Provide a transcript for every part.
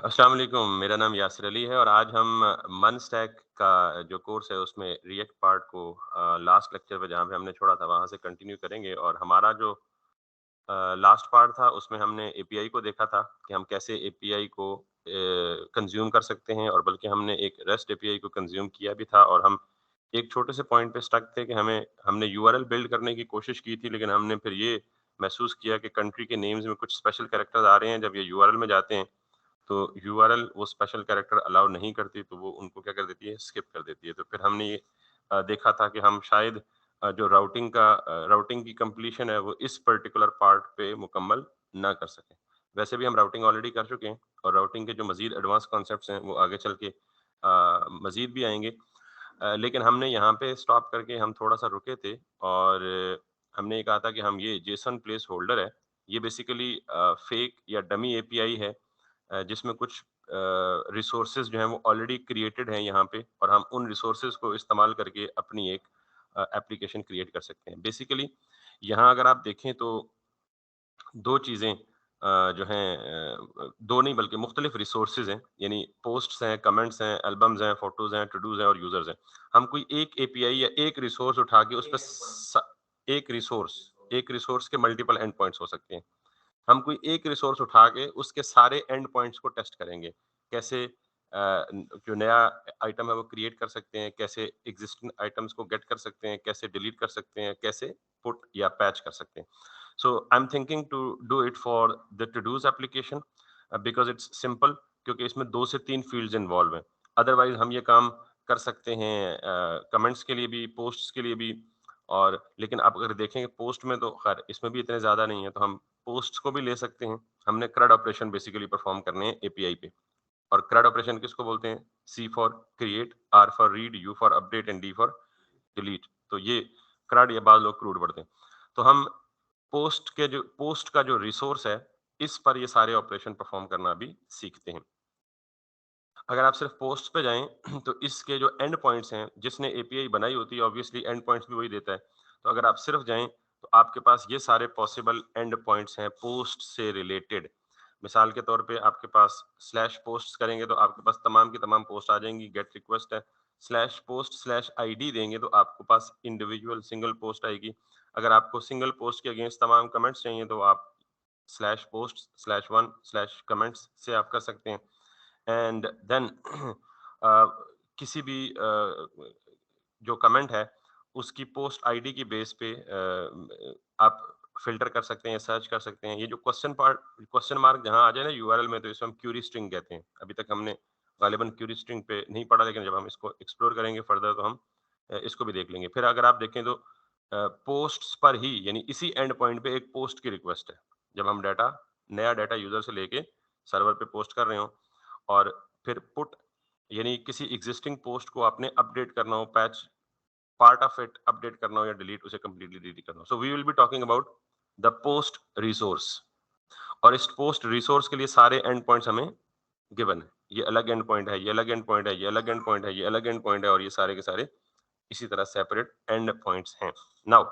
अस्सलाम वालेकुम, मेरा नाम यासिर अली है और आज हम मन स्टैक का जो कोर्स है उसमें रिएक्ट पार्ट को लास्ट लेक्चर पे जहाँ पे हमने छोड़ा था वहाँ से कंटिन्यू करेंगे और हमारा जो लास्ट पार्ट था उसमें हमने एपीआई को देखा था कि हम कैसे एपीआई को कंज्यूम कर सकते हैं और बल्कि हमने एक रेस्ट एपीआई को कंज्यूम किया भी था और हम एक छोटे से पॉइंट पे स्टक थे कि हमने यूआरएल बिल्ड करने की कोशिश की थी लेकिन हमने फिर ये महसूस किया कि कंट्री के नेम्स में कुछ स्पेशल कैरेक्टर्स आ रहे हैं जब ये यूआरएल में जाते हैं तो यूआरएल वो स्पेशल कैरेक्टर अलाउ नहीं करती तो वो उनको क्या कर देती है स्किप कर देती है। तो फिर हमने ये देखा था कि हम शायद जो राउटिंग की कंप्लीशन है वो इस पर्टिकुलर पार्ट पे मुकम्मल ना कर सकें। वैसे भी हम राउटिंग ऑलरेडी कर चुके हैं और राउटिंग के जो मज़ीद एडवांस कॉन्सेप्ट्स हैं वो आगे चल के मज़ीद भी आएँगे। लेकिन हमने यहाँ पे स्टॉप करके हम थोड़ा-सा रुके थे और हमने ये कहा था कि हम ये जेसन प्लेस होल्डर है, ये बेसिकली फेक या डमी एपीआई है जिसमें कुछ रिसोर्सेज जो हैं वो ऑलरेडी क्रिएटेड हैं यहाँ पे और हम उन रिसोर्सेज को इस्तेमाल करके अपनी एक एप्लीकेशन क्रिएट कर सकते हैं। बेसिकली यहाँ अगर आप देखें तो 2 चीज़ें जो हैं 2 नहीं बल्कि मुख्तलिफ रिसोर्सेज हैं, यानी पोस्ट्स हैं, कमेंट्स हैं, एल्बम्स हैं, फोटोज़ हैं, टू डूज़ हैं और यूज़र्स हैं। हम कोई एक एपीआई या एक रिसोर्स उठा के उस पे एक रिसोर्स के मल्टीपल एंड पॉइंट्स हो सकते हैं। हम कोई एक रिसोर्स उठा के उसके सारे एंड पॉइंट्स को टेस्ट करेंगे। कैसे जो नया आइटम है वो क्रिएट कर सकते हैं, कैसे एक्जिस्टिंग आइटम्स को गेट कर सकते हैं, कैसे डिलीट कर सकते हैं, कैसे पुट या पैच कर सकते हैं। So I am thinking to do it for the to dos application because it's simple क्योंकि इसमें 2 से 3 फील्ड्स इन्वॉल्व हैं। अदरवाइज़ हम ये काम कर सकते हैं कमेंट्स के लिए भी, पोस्ट्स के लिए भी और लेकिन आप अगर देखेंगे पोस्ट में तो खैर इसमें भी इतने ज़्यादा नहीं है, तो हम पोस्ट्स को भी ले सकते हैं। हमने CRUD ऑपरेशन बेसिकली परफॉर्म करने हैं एपीआई पे और CRUD ऑपरेशन किसको बोलते हैं? C for create, R for read, U for update and D for delete. तो ये CRUD या बाद लोग क्रूड पढ़ते हैं। तो हम पोस्ट का जो रिसोर्स है, इस पर ये सारे ऑपरेशन परफॉर्म करना भी सीखते हैं। अगर आप सिर्फ पोस्ट पे जाएँ तो इसके जो एंड पॉइंट्स हैं, जिसने एपीआई बनाई होती है ऑब्वियसली एंड पॉइंट्स भी वही देता है। तो अगर आप सिर्फ जाएँ तो आपके पास ये सारे पॉसिबल एंड पॉइंट्स हैं पोस्ट से रिलेटेड। मिसाल के तौर पे आपके पास स्लैश पोस्ट्स करेंगे तो आपके पास तमाम की तमाम पोस्ट आ जाएँगी, गेट रिक्वेस्ट है। स्लैश पोस्ट स्लैश आईडी देंगे तो आपके पास इंडिविजुअल सिंगल पोस्ट आएगी। अगर आपको सिंगल पोस्ट के अगेंस्ट तमाम कमेंट्स चाहिए तो आप slash post slash 1 slash comments से आप कर सकते हैं। एंड देन किसी भी जो कमेंट है उसकी पोस्ट आईडी की बेस पे आप फ़िल्टर कर सकते हैं, सर्च कर सकते हैं। ये जो क्वेश्चन मार्क जहाँ आ जाए ना यूआरएल में तो इसको हम क्यूरी स्ट्रिंग कहते हैं। अभी तक हमने गालिबन क्यूरी स्ट्रिंग पे नहीं पढ़ा लेकिन जब हम इसको एक्सप्लोर करेंगे फर्दर तो हम इसको भी देख लेंगे। फिर अगर आप देखें तो पोस्ट्स पर ही यानी इसी एंड पॉइंट पे एक पोस्ट की रिक्वेस्ट है। जब हम नया डाटा यूज़र से लेके सर्वर पे पोस्ट कर रहे हों और फिर पुट यानी किसी एग्जिस्टिंग पोस्ट को आपने अपडेट करना हो, patch part of it update करना हो या डिलीट उसे कंप्लीटली डिलीट करना हो। So we will be talking about the post resource और इस पोस्ट रिसोर्स के लिए सारे एंड पॉइंट्स हमें गिवन है। ये अलग एंड पॉइंट है, ये अलग एंड पॉइंट है, ये अलग एंड पॉइंट है, ये अलग एंड पॉइंट है और ये सारे के सारे इसी तरह सेपरेट एंड पॉइंट्स हैं। नाउ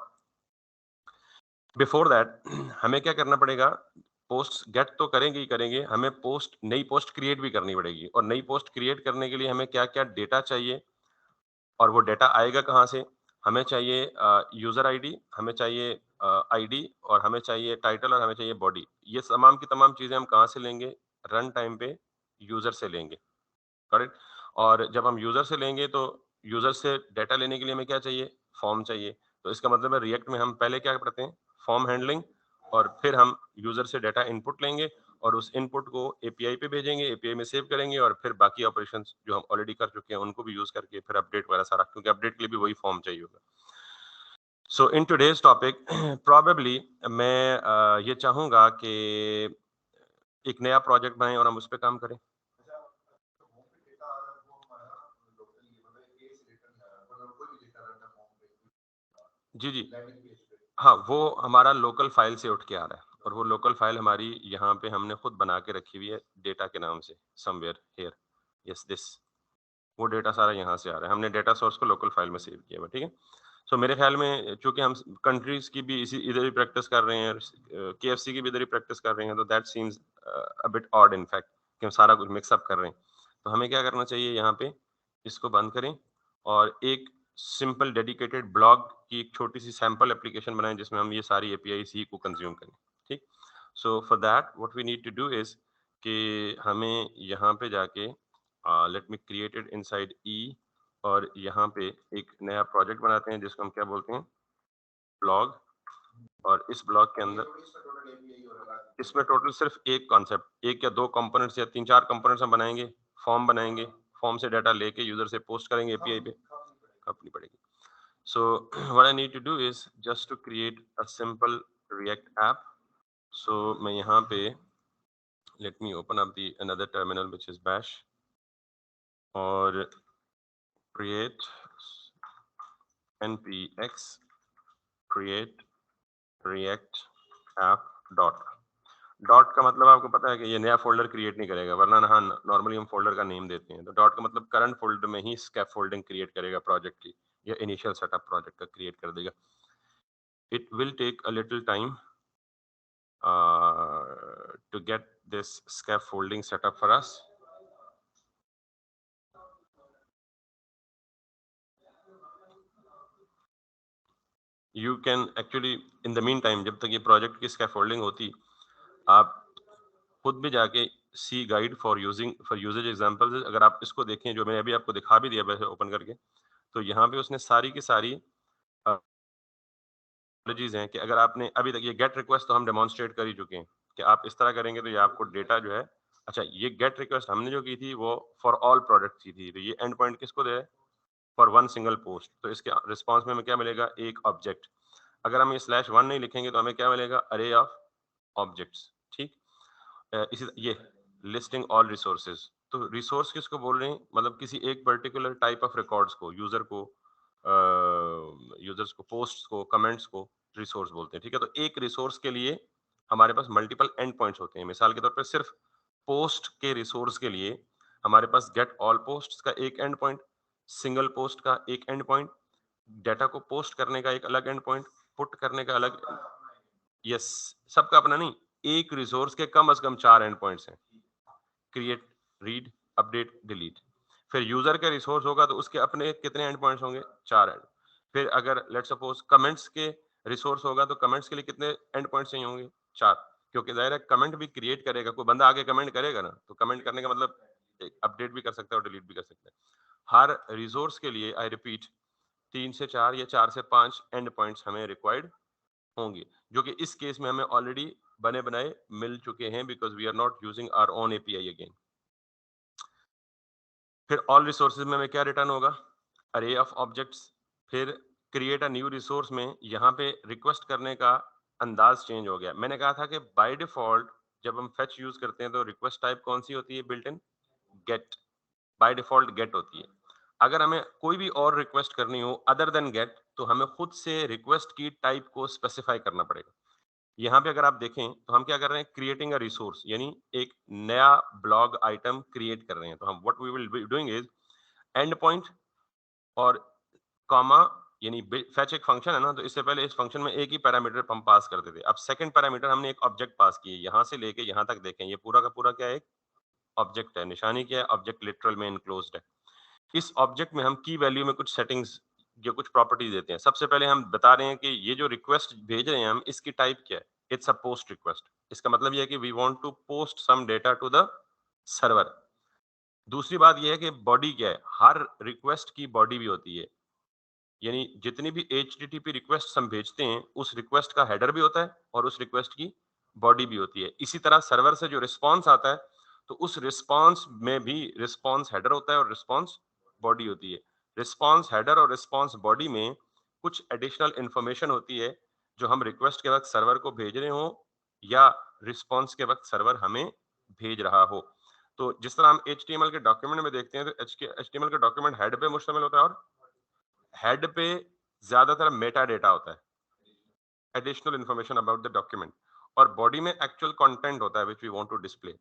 बिफोर दैट हमें क्या करना पड़ेगा? पोस्ट गेट तो करेंगे ही करेंगे, हमें नई पोस्ट क्रिएट भी करनी पड़ेगी और नई पोस्ट क्रिएट करने के लिए हमें क्या-क्या डेटा चाहिए और वो डेटा आएगा कहाँ से? हमें चाहिए यूज़र आईडी, हमें चाहिए आईडी और हमें चाहिए टाइटल और हमें चाहिए बॉडी। ये तमाम की तमाम चीज़ें हम कहाँ से लेंगे? रन टाइम पे यूज़र से लेंगे, करेक्ट? और जब हम यूज़र से लेंगे तो यूज़र से डेटा लेने के लिए हमें क्या चाहिए? फॉर्म चाहिए। तो इसका मतलब है रिएक्ट में हम पहले क्या करते हैं? फॉर्म हैंडलिंग और फिर हम यूज़र से डेटा इनपुट लेंगे और उस इनपुट को एपीआई पे भेजेंगे, एपीआई में सेव करेंगे और फिर बाकी ऑपरेशंस जो हम ऑलरेडी कर चुके हैं उनको भी यूज़ करके फिर अपडेट वगैरह सारा क्योंकि अपडेट के लिए भी वही फॉर्म चाहिए होगा। सो इन टुडेज़ टॉपिक प्रोबेबली मैं ये चाहूँगा कि एक नया प्रोजेक्ट बनाएँ और हम उस पे काम करें। जी, जी। हाँ, वो हमारा लोकल फ़ाइल से उठ के आ रहा है और वो लोकल फ़ाइल हमारी यहाँ पे हमने खुद बना के रखी हुई है डेटा के नाम से समव्हेयर हियर यस दिस वो डेटा सारा यहाँ से आ रहा है। हमने डेटा सोर्स को लोकल फ़ाइल में सेव किया हुआ है, ठीक है? सो मेरे ख़्याल में चूँकि हम कंट्रीज़ की भी इधर ही प्रैक्टिस कर रहे हैं केएफसी की भी इधर ही प्रैक्टिस कर रहे हैं तो that seems a bit odd in fact कि हम सारा कुछ मिक्सअप कर रहे हैं। तो हमें क्या करना चाहिए, यहाँ पे इसको बंद करें और एक सिंपल डेडिकेटेड ब्लॉग की एक छोटी सी सैंपल एप्लीकेशन बनाएं जिसमें हम ये सारी एपीआईज ही को कंज्यूम करें। ठीक, so for that what we need to do is कि हमें यहाँ पे जाके let me create it inside E, और यहाँ पे एक नया प्रोजेक्ट बनाते हैं जिसको हम क्या बोलते हैं, ब्लॉग। और इस ब्लॉग के अंदर इसमें टोटल सिर्फ एक कॉन्सेप्ट, एक या दो कंपोनेंट्स या तीन चार कंपोनेंट्स हम बनाएंगे, फॉर्म बनाएंगे, फॉर्म से डाटा लेके यूजर से पोस्ट करेंगे एपीआई पे, अपनी पड़ेगी। So what I need to do is just to create a simple React app. So मैं यहाँ पे let me open up the another terminal which is bash और create npx create react app dot का मतलब आपको पता है कि ये नया फोल्डर क्रिएट नहीं करेगा, वरना हाँ नॉर्मली हम फोल्डर का नेम देते हैं, तो डॉट का मतलब करंट फोल्डर में ही स्कैफोल्डिंग क्रिएट करेगा प्रोजेक्ट की, या इनिशियल सेटअप प्रोजेक्ट का क्रिएट कर देगा। It will take a little time to get this scaffolding set up for us. You can actually in the meantime, जब तक ये प्रोजेक्ट की स्कैफोल्डिंग होती, आप खुद भी जाके सी गाइड फॉर यूजेज एग्जांपल्स, अगर आप इसको देखें जो मैंने अभी आपको दिखा भी दिया वैसे ओपन करके, तो यहाँ पे उसने सारी की सारी टेक्नोलॉजीज हैं कि अगर आपने अभी तक ये गेट रिक्वेस्ट तो हम डेमोन्स्ट्रेट कर ही चुके हैं कि आप इस तरह करेंगे तो ये आपको डेटा जो है, अच्छा ये गेट रिक्वेस्ट हमने जो की थी वो फॉर ऑल प्रोडक्ट की थी, तो ये एंड पॉइंट किसको दे, फॉर वन सिंगल पोस्ट, तो इसके रिस्पॉन्स में हमें क्या मिलेगा, एक ऑब्जेक्ट। अगर हम ये /1 नहीं लिखेंगे तो हमें क्या मिलेगा, अरे ऑफ ऑब्जेक्ट्स। ठीक, इसी ये लिस्टिंग ऑल रिसोर्सेज, तो रिसोर्स किसको बोल रहे हैं, मतलब किसी एक पर्टिकुलर टाइप ऑफ रिकॉर्ड्स को, यूजर्स को, पोस्ट्स को, कमेंट्स को रिसोर्स बोलते हैं। ठीक है, तो एक रिसोर्स के लिए हमारे पास मल्टीपल एंड पॉइंट्स होते हैं। मिसाल के तौर पर सिर्फ पोस्ट के रिसोर्स के लिए हमारे पास गेट ऑल पोस्ट्स का एक एंड पॉइंट, सिंगल पोस्ट का एक एंड पॉइंट, डाटा को पोस्ट करने का एक अलग एंड पॉइंट, पुट करने का अलग, यस, सबका अपना नहीं, एक रिसोर्स के कम से कम 4 एंड पॉइंट्स हैं, क्रिएट, रीड, अपडेट, डिलीट। फिर यूजर का रिसोर्स होगा तो उसके अपने कितने एंड पॉइंट्स होंगे, 4 एंड। फिर अगर लेट सपोज कमेंट्स के रिसोर्स होगा तो कमेंट्स के लिए कितने एंड पॉइंट्स चाहिए होंगे, 4, क्योंकि जाहिर है कमेंट भी क्रिएट करेगा, कोई बंदा आके कमेंट करेगा ना, तो कमेंट करने का मतलब अपडेट भी कर सकता है और डिलीट भी कर सकता है। हर रिसोर्स के लिए आई रिपीट 3 से 4 या 4 से 5 एंड पॉइंट्स हमें रिक्वायर्ड होंगे, जो कि इस केस में हमें ऑलरेडी बने बनाए मिल चुके हैं, because we are not using our own API again. फिर ऑल रिसोर्सेज में हमें क्या रिटर्न होगा, अरे ऑफ ऑब्जेक्ट्स। फिर क्रिएट अ न्यू रिसोर्स में यहाँ पे रिक्वेस्ट करने का अंदाज चेंज हो गया। मैंने कहा था कि बाय डिफॉल्ट जब हम फेच यूज करते हैं तो रिक्वेस्ट टाइप कौन सी होती है, built in get, by default get होती है। अगर हमें कोई भी और रिक्वेस्ट करनी हो अदर देन गेट तो हमें खुद से रिक्वेस्ट की टाइप को स्पेसिफाई करना पड़ेगा। यहाँ पे अगर आप देखें तो हम क्या कर रहे हैं, क्रिएटिंग अ रिसोर्स, यानी एक नया ब्लॉग आइटम क्रिएट कर रहे हैं। तो हम what we will be doing is end point और कॉमा, यानी फेच एक फंक्शन है ना, तो इससे पहले इस फंक्शन में एक ही पैरामीटर हम पास करते थे। अब सेकंड पैरामीटर हमने एक ऑब्जेक्ट पास किए, यहाँ से लेके यहाँ तक देखें ये पूरा का पूरा क्या है, एक ऑब्जेक्ट है। निशानी क्या है, ऑब्जेक्ट लिटरल में इनक्लोज्ड है। इस ऑब्जेक्ट में हम की वैल्यू में कुछ सेटिंग्स या कुछ प्रॉपर्टीज देते हैं। सबसे पहले हम बता रहे हैं कि ये जो रिक्वेस्ट भेज रहे हैं हम, इसकी टाइप क्या है, इट्स अ पोस्ट रिक्वेस्ट। इसका मतलब ये है कि we want to post some data to the server. दूसरी बात ये है कि बॉडी क्या है, हर रिक्वेस्ट की बॉडी भी होती है, यानी जितनी भी HTTP रिक्वेस्ट हम भेजते हैं उस रिक्वेस्ट का हेडर भी होता है और उस रिक्वेस्ट की बॉडी भी होती है। इसी तरह सर्वर से जो रिस्पॉन्स आता है तो उस रिस्पॉन्स में भी रिस्पॉन्स हेडर होता है और रिस्पॉन्स बॉडी होती है। रिस्पॉन्स हेडर और रिस्पॉन्स बॉडी में कुछ एडिशनल इंफॉर्मेशन होती है जो हम रिक्वेस्ट के वक्त सर्वर को भेज रहे हो या रिस्पॉन्स के वक्त सर्वर हमें भेज रहा हो। तो जिस तरह हम HTML के डॉक्यूमेंट में देखते हैं तो HTML का डॉक्यूमेंट हेड पे मुश्तमिल होता है और हेड पे ज्यादातर मेटा डेटा होता है, additional information about the document, और बॉडी में एक्चुअल कंटेंट होता है which we want to display.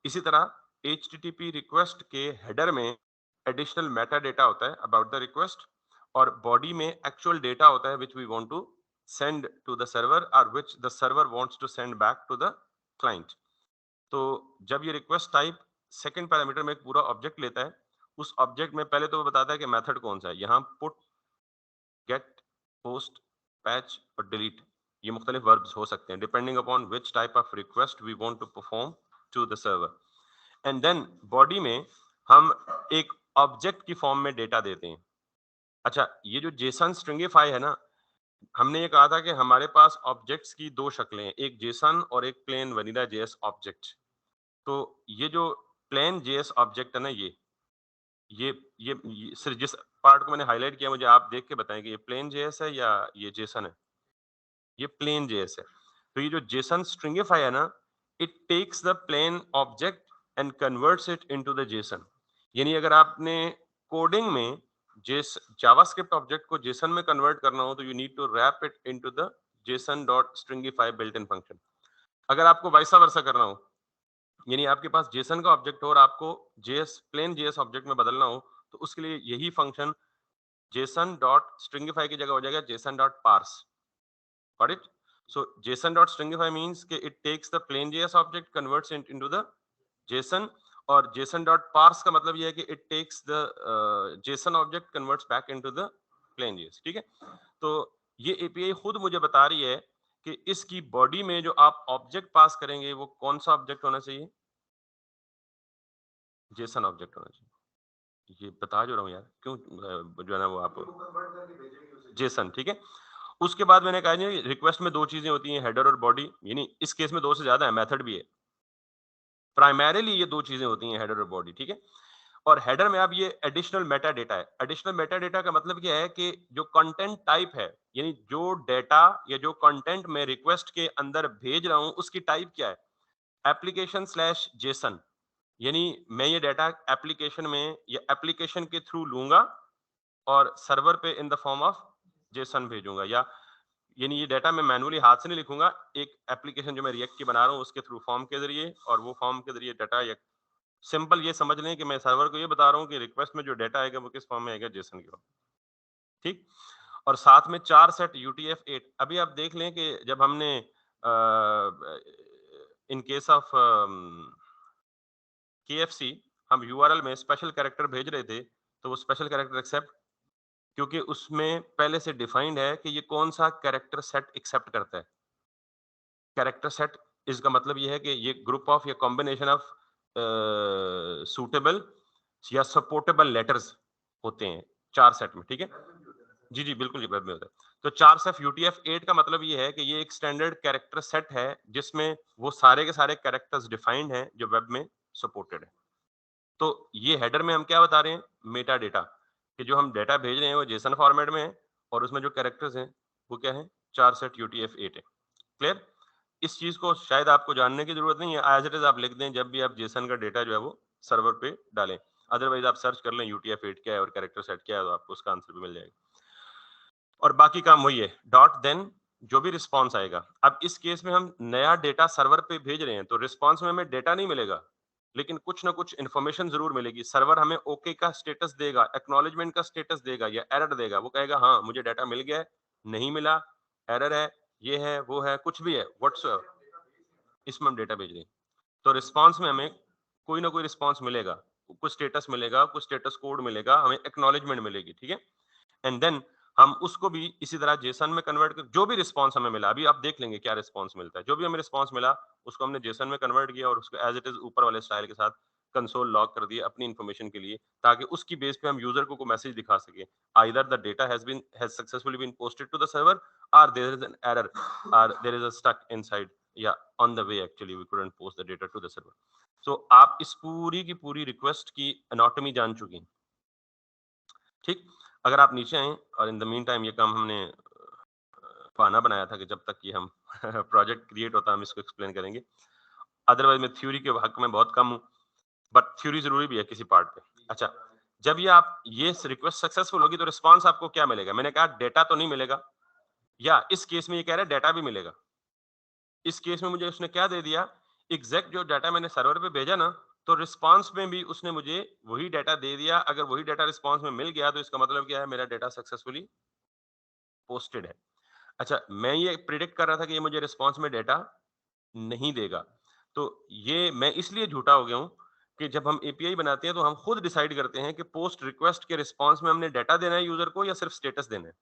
इसी तरह HTTP रिक्वेस्ट के हेडर में एडिशनल मेटा डेटा होता है अबाउट द रिक्वेस्ट, और बॉडी में एक्चुअल डेटा होता है which we want to send to the server और which the server wants to send back to the client. तो जब ये रिक्वेस्ट टाइप सेकंड पैरामीटर में एक पूरा ऑब्जेक्ट लेता है, उस ऑब्जेक्ट में पहले तो वो बताता है कि मेथड कौन सा है। यहाँ पुट, गेट, पोस्ट, पैच और डिलीट ये मुख्तलिफ वर्ब्स हो सकते हैं depending upon which type of request we want to perform to the server. And then body में हम एक ऑब्जेक्ट की फॉर्म में डेटा देते हैं। अच्छा, ये जो जेसन स्ट्रिंगिफाई है ना, हमने ये कहा था कि हमारे पास ऑब्जेक्ट्स की दो शक्लें हैं, एक जेसन और एक प्लेन वनीला जेएस ऑब्जेक्ट। तो ये जो प्लेन जेएस ऑब्जेक्ट है ना, ये सिर्फ जिस पार्ट को मैंने हाईलाइट किया, मुझे आप देख के बताएं कि ये प्लेन जेएस है या ये जेसन है। ये प्लेन जेएस है। तो ये जो जेसन स्ट्रिंगिफाई है ना, it takes the plain object and converts it into the JSON. यानी अगर आपने कोडिंग में जेस जावास्क्रिप्ट ऑब्जेक्ट को जेसन में कन्वर्ट करना हो तो you need to wrap it into the JSON dot stringify built in function. अगर आपको वाइसा वर्सा करना हो, यानी आपके पास जेसन का ऑब्जेक्ट हो और आपको जेएस प्लेन जेएस ऑब्जेक्ट में बदलना हो, तो उसके लिए यही फंक्शन जेसन डॉट स्ट्रिंगिफाई की जगह हो जाएगा JSON dot parse. Got it? So JSON dot stringify means कि it takes the plain JS object, converts it into the JSON. और जेसन डॉट पार्स का मतलब ये है कि it takes the JSON object, converts back into the plain JS. ठीक है? तो ये एपीआई खुद मुझे बता रही है कि इसकी बॉडी में जो आप ऑब्जेक्ट पास करेंगे वो कौन सा ऑब्जेक्ट होना चाहिए? जेसन ऑब्जेक्ट होना चाहिए। ये बता जो रहा हूँ यार, क्यों जो है ना वो आप जेसन, ठीक है। उसके बाद मैंने कहा जी रिक्वेस्ट में दो चीजें होती हैं, हेडर और बॉडी। यानी इस केस में दो से ज्यादा है, मेथड भी है। प्राइमरीली ये दो चीजें होती हैं, हेडर और बॉडी, ठीक है। और हेडर में अब ये एडिशनल मेटा डेटा है। एडिशनल मेटा डेटा का मतलब क्या है कि जो कंटेंट टाइप है, यानी जो डेटा या जो कंटेंट मैं रिक्वेस्ट के अंदर भेज रहा हूं उसकी टाइप क्या है। एप्लीकेशन स्लैश जेसन, यानी मैं ये डाटा एप्लीकेशन में या एप्लीकेशन के थ्रू लूंगा और सर्वर पे in the form of Jason भेजूंगा। या यानी ये डाटा मैं मैनुअली हाथ से नहीं लिखूंगा, एक एप्लीकेशन जो मैं रिएक्ट की बना रहा हूँ उसके थ्रू फॉर्म के जरिए, और वो फॉर्म के जरिए डाटा या सिंपल ये समझ लें कि मैं सर्वर को ये बता रहा हूँ कि रिक्वेस्ट में जो डाटा आएगा वो किस फॉर्म में आएगा, जेसन की फॉर्म। ठीक। और साथ में 4 सेट UTF-8। अभी आप देख लें कि जब हमने इन केस ऑफ KFC हम URL में स्पेशल कैरेक्टर भेज रहे थे, तो वो स्पेशल कैरेक्टर एक्सेप्ट, क्योंकि उसमें पहले से डिफाइंड है कि ये कौन सा कैरेक्टर सेट एक्सेप्ट करता है। कैरेक्टर सेट इसका मतलब ये है कि ये ग्रुप ऑफ या कॉम्बिनेशन ऑफ सूटेबल या सपोर्टेबल लेटर्स होते हैं 4 सेट में, ठीक है। जी जी बिल्कुल, वेब में होता है। तो 4 सेफ UTF-8 का मतलब ये है कि ये एक स्टैंडर्ड कैरेक्टर सेट है जिसमें वो सारे के सारे कैरेक्टर्स डिफाइंड हैं जो वेब में सपोर्टेड है। तो ये हेडर में हम क्या बता रहे हैं, मेटा डेटा, कि जो हम डेटा भेज रहे हैं वो जेसन फॉर्मेट में है और उसमें जो कैरेक्टर्स हैं वो क्या है, 4 सेट UTF-8 है। क्लियर? इस चीज को शायद आपको जानने की जरूरत नहीं है, एज इट इज आप लिख दें जब भी आप जेसन का डेटा जो है वो सर्वर पे डालें। अदरवाइज आप सर्च कर लें UTF-8 क्या है और कैरेक्टर सेट क्या है, तो आपको उसका आंसर भी मिल जाएगा। और बाकी काम वही है, डॉट देन जो भी रिस्पॉन्स आएगा। अब इस केस में हम नया डेटा सर्वर पे भेज रहे हैं तो रिस्पॉन्स में हमें डेटा नहीं मिलेगा, लेकिन कुछ ना कुछ इन्फॉर्मेशन जरूर मिलेगी। सर्वर हमें ओके का स्टेटस देगा, एक्नॉलेजमेंट का स्टेटस देगा या एरर देगा। वो कहेगा हाँ मुझे डाटा मिल गया है, नहीं मिला, एरर है, ये है, वो है, कुछ भी है, व्हाट्सएवर इसमें हम डेटा भेज रहे हैं। तो रिस्पॉन्स में हमें कोई ना कोई रिस्पॉन्स मिलेगा, कुछ स्टेटस मिलेगा, कुछ स्टेटस कोड मिलेगा, हमें एक्नॉलेजमेंट मिलेगी, ठीक है। एंड देन हम उसको भी इसी तरह जेसन में कन्वर्ट कर, जो भी रिस्पांस हमें मिला, अभी आप देख लेंगे क्या रिस्पांस मिलता है। जो भी हमें रिस्पांस मिला उसको हमने जेसन में कन्वर्ट किया और उसको एज इट इज ऊपर वाले स्टाइल के साथ कंसोल लॉग कर दिया अपनी इंफॉर्मेशन के लिए, ताकि उसकी बेस पे हम यूजर को मैसेज दिखा सके, either the data has successfully been posted to the server और देयर इज एन एरर और there is a stuck inside या on the way actually we couldn't post the data to the server. So आप इस पूरी की पूरी request की anatomy जान चुकी हैं। ठीक। अगर आप नीचे आए और इन द मीन टाइम ये काम हमने बहाना बनाया था कि जब तक ये हम प्रोजेक्ट क्रिएट होता है हम इसको एक्सप्लेन करेंगे। अदरवाइज मैं थ्योरी के हक में बहुत कम हूँ, बट थ्योरी जरूरी भी है किसी पार्ट पे। अच्छा, जब ये आप ये रिक्वेस्ट सक्सेसफुल होगी तो रिस्पॉन्स आपको क्या मिलेगा? मैंने कहा डेटा तो नहीं मिलेगा, या इस केस में ये कह रहा है डेटा भी मिलेगा। इस केस में मुझे उसने क्या दे दिया, एग्जैक्ट जो डाटा मैंने सर्वर पे भेजा ना, तो रिस्पॉन्स में भी उसने मुझे वही डाटा दे दिया। अगर वही डाटा रिस्पॉन्स में मिल गया तो इसका मतलब क्या है, मेरा डाटा सक्सेसफुली पोस्टेड है। अच्छा, मैं ये प्रिडिक्ट कर रहा था कि ये मुझे रिस्पॉन्स में डेटा नहीं देगा। तो ये मैं इसलिए झूठा हो गया हूँ कि जब हम एपीआई बनाते हैं तो हम खुद डिसाइड करते हैं कि पोस्ट रिक्वेस्ट के रिस्पॉन्स में हमने डाटा देना है यूजर को या सिर्फ स्टेटस देना है।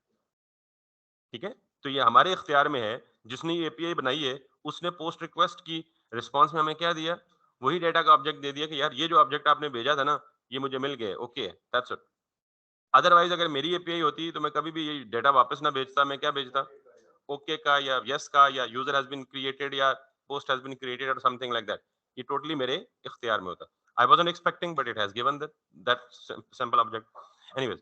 ठीक है? तो ये हमारे इख्तियार में है, जिसने ये एपीआई बनाई है, उसने पोस्ट रिक्वेस्ट की रिस्पॉन्स में हमें क्या दिया? वही डाटा का ऑब्जेक्ट दे दिया कि यार ये जो ऑब्जेक्ट आपने भेजा था ना, ये मुझे मिल गए, ओके, दैट्स इट। अदरवाइज़ अगर मेरी एपीआई होती तो मैं कभी भी ये डाटा वापस ना भेजता, मैं क्या भेजता? ओके का या येस का या यूजर हैज़ बीन क्रिएटेड या पोस्ट हैज़ बीन क्रिएटेड और समथिंग लाइक दैट। ये टोटली मेरे इख्तियार में होता। I wasn't expecting but it has given that simple object. Anyways,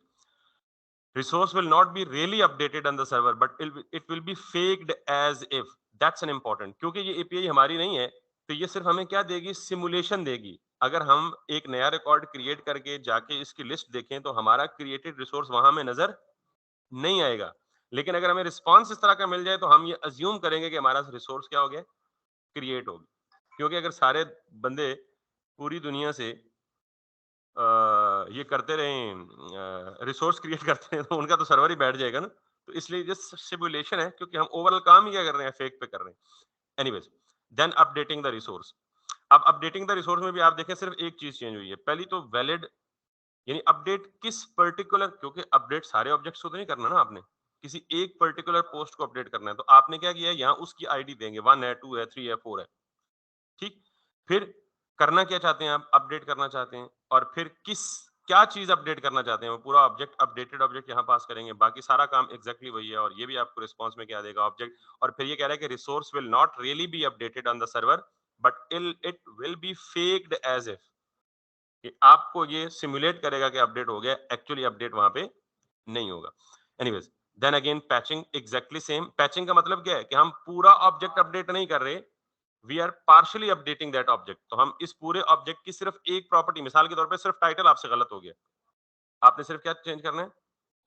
resource will not be really updated on the server but it will be faked as if। that's an important, क्योंकि ये API हमारी नहीं है तो ये सिर्फ हमें क्या देगी? सिमुलेशन देगी। अगर हम एक नया रिकॉर्ड क्रिएट करके जाके इसकी लिस्ट देखें तो हमारा क्रिएटेड रिसोर्स वहां में नजर नहीं आएगा। लेकिन अगर हमें रिस्पॉन्स इस तरह का मिल जाए तो हम ये अज्यूम करेंगे कि हमारा रिसोर्स क्या हो गया? क्रिएट हो गया। क्योंकि अगर सारे बंदे पूरी दुनिया से ये करते रहें, रिसोर्स क्रिएट करते हैं तो उनका तो सर्वर ही बैठ जाएगा ना। तो इसलिए ये सिमुलेशन है क्योंकि हम ओवरऑल काम ही क्या कर रहे हैं? फेक पे कर रहे हैं। Anyways, then updating the resource. अब अपडेटिंग द रिसोर्स में भी आप देखें सिर्फ एक चीज चेंज हुई है। पहली तो वैलिड, यानी अपडेट किस पर्टिकुलर, क्योंकि अपडेट सारे ऑब्जेक्ट्स को तो नहीं करना ना आपने, किसी एक पर्टिकुलर पोस्ट को अपडेट करना है तो आपने क्या किया है? यहाँ उसकी आईडी देंगे, 1 है, 2 है, 3 है, 4 है। ठीक? फिर करना क्या चाहते हैं आप? अपडेट करना चाहते हैं और फिर क्या चीज़ अपडेट करना चाहते हैं? वो पूरा ऑब्जेक्ट, अपडेटेड ऑब्जेक्ट यहाँ पास करेंगे। बाकी सारा काम एग्ज़ैक्टली वही है और ये भी आपको रिस्पॉन्स में क्या देगा? ऑब्जेक्ट। और फिर ये कह रहा है कि resource will not really be updated on the server but it will be faked as if. कि आपको ये सिमुलेट करेगा कि अपडेट हो गया, एक्चुअली अपडेट वहाँ पे नहीं होगा। Anyways, then again patching exactly same. Patching का मतलब क्या है? कि हम पूरा ऑब्जेक्ट अपडेट नहीं कर रहे, we are partially updating that object. तो हम इस पूरे ऑब्जेक्ट की सिर्फ एक प्रॉपर्टी, मिसाल के तौर पे सिर्फ टाइटल आपसे गलत हो गया, आपने सिर्फ क्या चेंज करना है?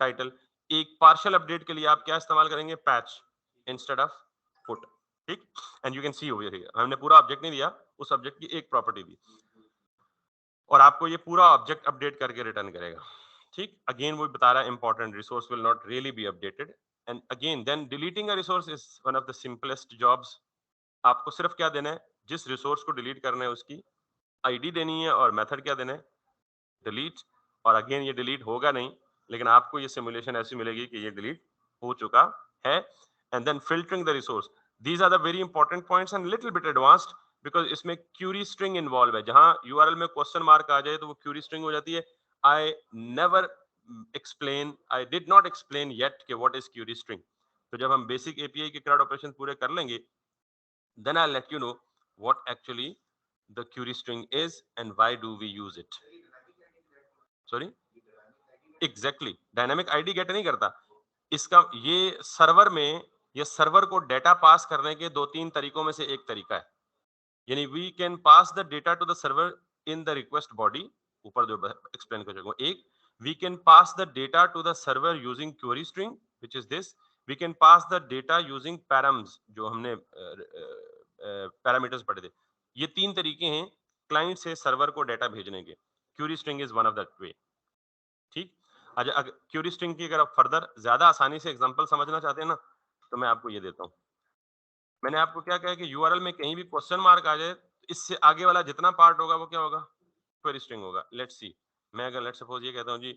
टाइटल। एक पार्शियल अपडेट के लिए आप क्या इस्तेमाल करेंगे? Patch instead of put. ठीक? And you can see over here हमने पूरा ऑब्जेक्ट नहीं दिया, उस ऑब्जेक्ट की एक प्रॉपर्टी दी और आपको ये पूरा ऑब्जेक्ट अपडेट करके रिटर्न करेगा। ठीक? अगेन वो बता रहा है important, resource will not really be updated. And again then deleting a resource is one of the simplest jobs. आपको सिर्फ क्या देना है? जिस रिसोर्स को डिलीट करना है उसकी आईडी देनी है और मेथड क्या देना है? डिलीट। और अगेन ये डिलीट होगा नहीं, लेकिन आपको ये सिमुलेशन ऐसी मिलेगी कि ये डिलीट हो चुका है। And then filtering the resource. These are the very important points and little bit advanced because इसमें क्यूरी स्ट्रिंग इन्वॉल्व है। जहां यूआरएल में क्वेश्चन मार्क आ जाए तो वो क्यूरी स्ट्रिंग हो जाती है। I never I did not explain yet कि व्हाट इज क्यूरी स्ट्रिंग। तो जब हम बेसिक एपीआई के CRUD ऑपरेशन पूरे कर लेंगे then I'll let you know what actually the query string is and why do we use it। Sorry, exactly, dynamic ID get नहीं करता इसका। ये सर्वर में, ये सर्वर को डेटा पास करने के दो तीन तरीकों में से एक तरीका है। यानी we can pass the data to the server in the request body, ऊपर जो एक्सप्लेन कर चुका हूं। एक, we can pass the data to the server using query string which is this. We can pass the data using params, जो हमने parameters पढ़े थे। ये तीन तरीके हैं क्लाइंट से सर्वर को डेटा भेजने के। Query string is one of that way. ठीक? अच्छा, क्वेरी स्ट्रिंग की अगर आप फर्दर ज्यादा आसानी से एग्जांपल समझना चाहते हैं ना, तो मैं आपको ये देता हूँ। मैंने आपको क्या कहा कि यूआरएल में कहीं भी क्वेश्चन मार्क आ जाए, इससे आगे वाला जितना पार्ट होगा वो क्या होगा? क्वेरी स्ट्रिंग होगा। लेट्स सी, मैं अगर लेट्स सपोज ये कहता हूँ जी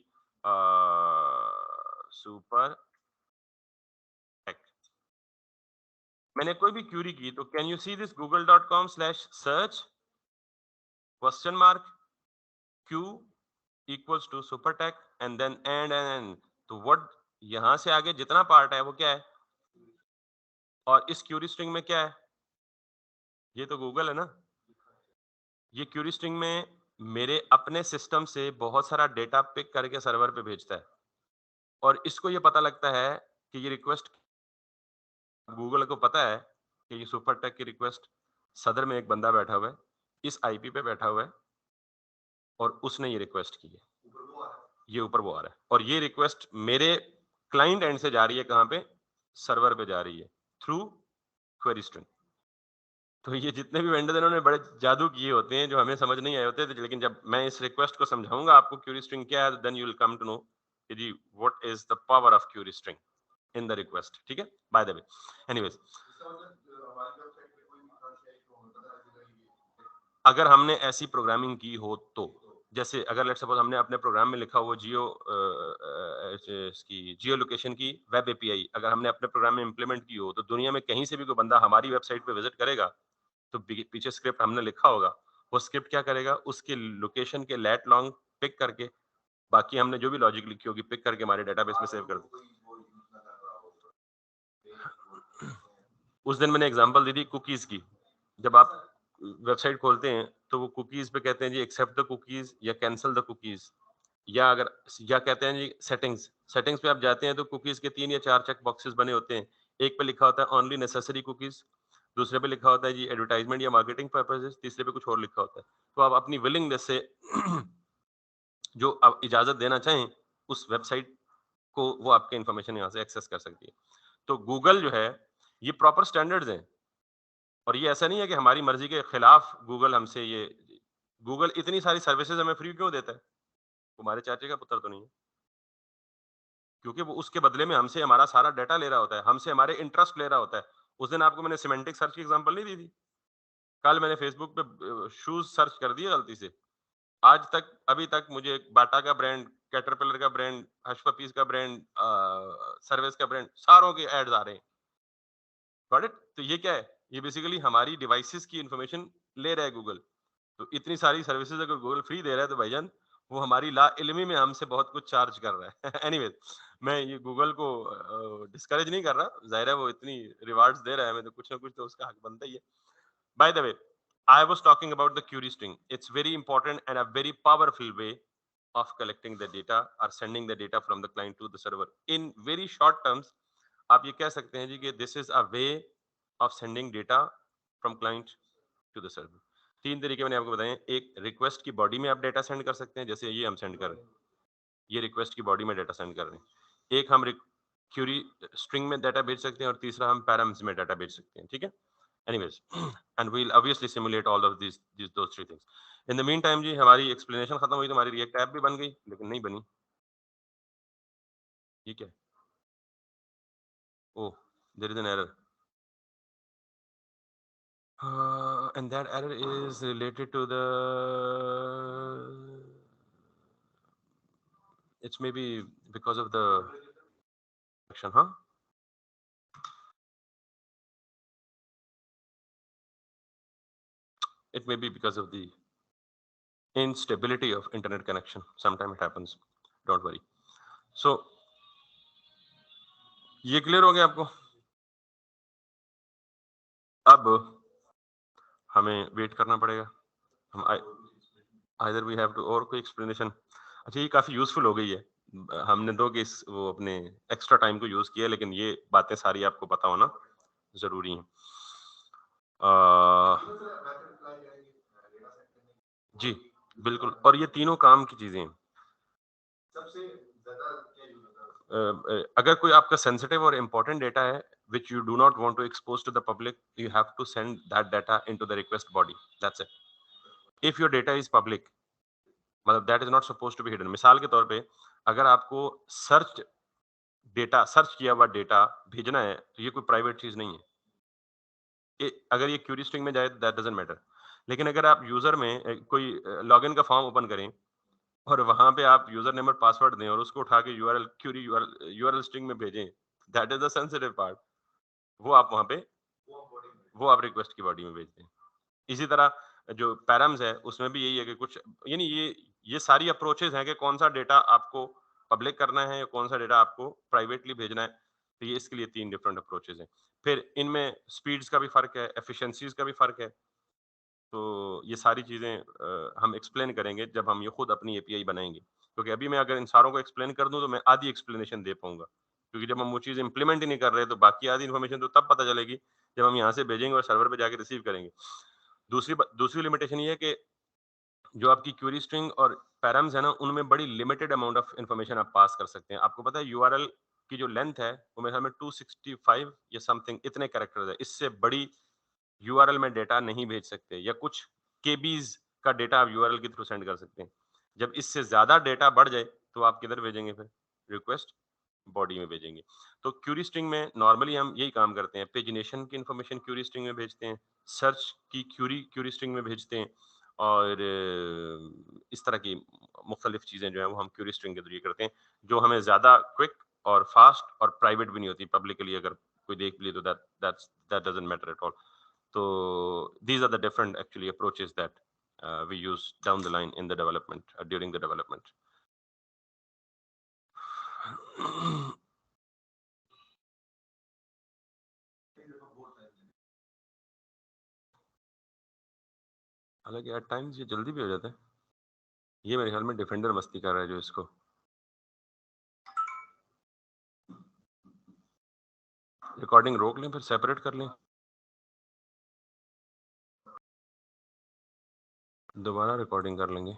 सुपर टेक, मैंने कोई भी क्यूरी की तो can you see this google.com/search question mark Q equals to super tech and then and तो व्हाट, यहां से आगे जितना पार्ट है वो क्या है? और इस क्यूरी स्ट्रिंग में क्या है? ये तो गूगल है ना। ये क्यूरी स्ट्रिंग में मेरे अपने सिस्टम से बहुत सारा डेटा पिक करके सर्वर पे भेजता है और इसको ये पता लगता है कि ये रिक्वेस्ट, गूगल को पता है कि ये सुपर टेक की रिक्वेस्ट सदर में एक बंदा बैठा हुआ है, इस आईपी पे बैठा हुआ है और उसने ये रिक्वेस्ट की है। ये ऊपर वो आ रहा है और ये रिक्वेस्ट मेरे क्लाइंट एंड से जा रही है, कहाँ पे? सर्वर पे जा रही है थ्रू क्वेरी स्ट्रिंग। तो ये जितने भी वेंडर इन्होंने बड़े जादू किए होते हैं जो हमें समझ नहीं आए होते, लेकिन जब मैं इस रिक्वेस्ट को समझाऊंगा आपको क्यूरी स्ट्रिंग क्या है, then you will come to know कि जी what is the power of query string in the request. ठीक है, बाय द वे। एनीवेज, अगर हमने ऐसी प्रोग्रामिंग की हो तो, जैसे अगर लेट्स सपोज हमने अपने प्रोग्राम में लिखा हो इसकी जियो लोकेशन की वेब एपीआई अगर हमने अपने प्रोग्राम में इम्प्लीमेंट की हो, तो दुनिया में कहीं से भी कोई बंदा हमारी वेबसाइट पे विजिट करेगा, तो पीछे स्क्रिप्ट हमने लिखा होगा, वो स्क्रिप्ट क्या करेगा, उसके लोकेशन के लेट लॉन्ग पिक करके, बाकी हमने जो भी लॉजिक लिखी होगी पिक करके हमारे डेटाबेस में सेव कर दे। उस दिन मैंने एग्जांपल दी थी कुकीज की। जब आप वेबसाइट खोलते हैं तो वो कुकीज पे कहते हैं जी एक्सेप्ट द कुकीज या कैंसल द कुकीज, या अगर या कहते हैं जी सेटिंग्स। सेटिंग्स पे आप जाते हैं तो कुकीज के 3 या 4 चेक बॉक्सेस बने होते हैं। एक पे लिखा होता है ओनली नेसेसरी कुकीज, दूसरे पे लिखा होता है जी एडवर्टाइजमेंट या मार्केटिंग पर्पसेस, तीसरे पे कुछ और लिखा होता है। तो आप अपनी विलिंगनेस से जो आप इजाजत देना चाहें उस वेबसाइट को, वो आपके इंफॉर्मेशन यहाँ से एक्सेस कर सकती है। तो गूगल जो है ये प्रॉपर स्टैंडर्ड्स हैं, और ये ऐसा नहीं है कि हमारी मर्जी के खिलाफ गूगल हमसे ये, गूगल इतनी सारी सर्विसेज हमें फ्री क्यों देता है? तुम्हारे चाचे का पुत्र तो नहीं है, क्योंकि वो उसके बदले में हमसे हमारा सारा डाटा ले रहा होता है, हमसे हमारे इंटरेस्ट ले रहा होता है। उस दिन आपको मैंने सिमेंटिक सर्च की एग्जांपल नहीं दी थी? कल मैंने फेसबुक पे शूज सर्च कर दिए गलती से। आज तक अभी तक मुझे बाटा का ब्रांड, कैटरपिलर का ब्रांड, हश पपीज का ब्रांड, सर्विस का ब्रांड, सारों के एड्स आ रहे हैं। Got it? तो ये क्या है? ये बेसिकली हमारी डिवाइसेस की इंफॉर्मेशन ले रहा है गूगल। तो इतनी सारी सर्विसेज अगर गूगल फ्री दे रहा है तो भाईजान वो हमारी लाइल्मी में हमसे बहुत कुछ चार्ज कर रहा है। एनीवेज, मैं ये गूगल को डिस्करेज नहीं कर रहा, जाहिर है वो इतनी रिवार्ड्स दे रहा है हमें, तो कुछ ना कुछ तो उसका हक बनता ही है। By the way, I was talking about the query string. It's very important and a very powerful way of collecting the data or sending the data from the client to the server. In very short terms, आप ये कह सकते हैं जी कि this is a way of sending data from client to the server. 3 तरीके मैंने आपको बताए हैं। एक रिक्वेस्ट की बॉडी में आप डेटा सेंड कर सकते हैं, जैसे ये हम सेंड कर रहे हैं, ये रिक्वेस्ट की बॉडी में डेटा सेंड कर रहे हैं। एक हम क्यूरी स्ट्रिंग में डेटा भेज सकते हैं, और तीसरा हम पैराम्स में डेटा भेज सकते हैं। ठीक है? Anyways, and we'll obviously simulate all of those three things. In the meantime जी हमारी explanation खत्म हुई तो हमारी React ऐप भी बन गई, लेकिन नहीं बनी। ये क्या है? Oh, there is an error. And that error is related to the. It's maybe because of the action, huh? It may be because of the instability of internet connection. Sometimes it happens. Don't worry. So ये clear हो गया आपको? अब हमें wait करना पड़ेगा। हम either we have to, और कोई एक्सप्लेनेशन? अच्छा, ये काफी यूजफुल हो गई है। हमने दो केस वो अपने एक्स्ट्रा टाइम को यूज किया, लेकिन ये बातें सारी आपको पता होना जरूरी है। जी बिल्कुल, और ये तीनों काम की चीजें हैं। अगर कोई आपका सेंसिटिव और इम्पोर्टेंट डेटा है which you do not want to expose to the public, you have to send that data into the request body. That's it. If your data is public, मतलब that is not supposed to be hidden. मिसाल के तौर पे अगर आपको search किया हुआ data भेजना है, तो ये कोई प्राइवेट चीज नहीं है। अगर ये क्यूरी स्ट्रिंग में जाए दैट डजंट मैटर, लेकिन अगर आप यूजर में कोई लॉगिन का फॉर्म ओपन करें और वहां पे आप यूजर नेम और पासवर्ड दें और उसको उठा के यूआरएल क्यूरी यूआरएल स्ट्रिंग में भेजें, that is the sensitive part. वो आप वहां पे वो आप रिक्वेस्ट की बॉडी में भेजते हैं। इसी तरह जो पैराम्स है उसमें भी यही है कि कुछ, यानी ये सारी अप्रोचेस हैं कि कौन सा डेटा आपको पब्लिक करना है या कौन सा डेटा आपको प्राइवेटली भेजना है। तो ये इसके लिए 3 डिफरेंट अप्रोचेस हैं। फिर इनमें स्पीड्स का भी फर्क है, एफिशिएंसीज का भी फर्क है। तो ये सारी चीजें हम एक्सप्लेन करेंगे जब हम ये खुद अपनी एपीआई बनाएंगे, क्योंकि अभी मैं अगर इन सारों को एक्सप्लेन कर दूं तो मैं आधी एक्सप्लेनेशन दे पाऊंगा, क्योंकि जब हम वो चीज इंप्लीमेंट ही नहीं कर रहे तो बाकी आधी इन्फॉर्मेशन तो तब पता चलेगी जब हम यहाँ से भेजेंगे और सर्वर पे जाके रिसीव करेंगे। दूसरी लिमिटेशन ये है कि जो आपकी क्वेरी स्ट्रिंग और पैराम्स है ना, उनमें बड़ी लिमिटेड अमाउंट ऑफ इन्फॉर्मेशन आप पास कर सकते हैं। आपको पता है यूआरएल की जो लेंथ है वो मेरे ख्याल में 265 या समथिंग इतने कैरेक्टर्स है। इससे बड़ी यूआरएल में डेटा नहीं भेज सकते, या कुछ केबीज का डेटा आप यूआरएल के थ्रू सेंड कर सकते हैं। जब इससे ज्यादा डेटा बढ़ जाए तो आप किधर भेजेंगे फिर रिक्वेस्ट? बॉडी में भेजेंगे। तो क्यूरी स्ट्रिंग में नॉर्मली हम यही काम करते हैं, पेजिनेशन की इन्फॉर्मेशन क्यूरी स्ट्रिंग में भेजते हैं, सर्च की क्यूरी क्यूरी स्ट्रिंग में भेजते हैं और इस तरह की मुख्तलिफ चीज़ें जो हैं वो हम क्यूरी स्ट्रिंग के ज़रिए करते हैं, जो हमें ज़्यादा क्विक और फास्ट और प्राइवेट भी नहीं होती पब्लिकली अगर कोई देख भी ले तो that doesn't matter at all. तो these are the different actually approaches that we use down the line in the development during the development. हालांकि एट टाइम्स ये जल्दी भी हो जाता है। ये मेरे ख्याल में डिफेंडर मस्ती कर रहा है जो इसको रिकॉर्डिंग रोक लें फिर सेपरेट कर लें, दोबारा रिकॉर्डिंग कर लेंगे।